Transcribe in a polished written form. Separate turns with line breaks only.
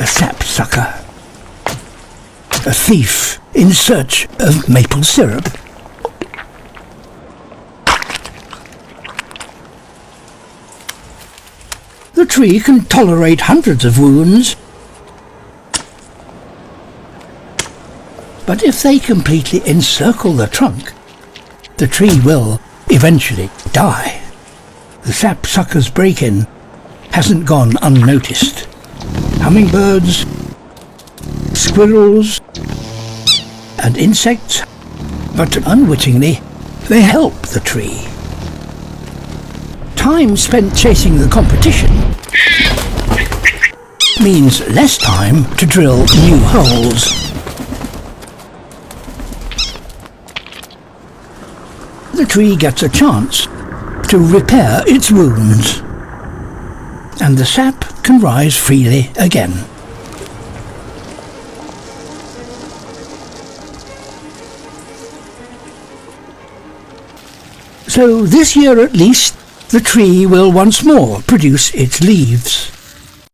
a sapsucker, a thief in search of maple syrup. The tree can tolerate hundreds of wounds, but if they completely encircle the trunk, the tree will eventually die. The sapsucker's break-in hasn't gone unnoticed. Hummingbirds, squirrels, and insects, but unwittingly, they help the tree. Time spent chasing the competition means less time to drill new holes. The tree gets a chance to repair its wounds, and the sap can rise freely again. So this year at least, the tree will once more produce its leaves.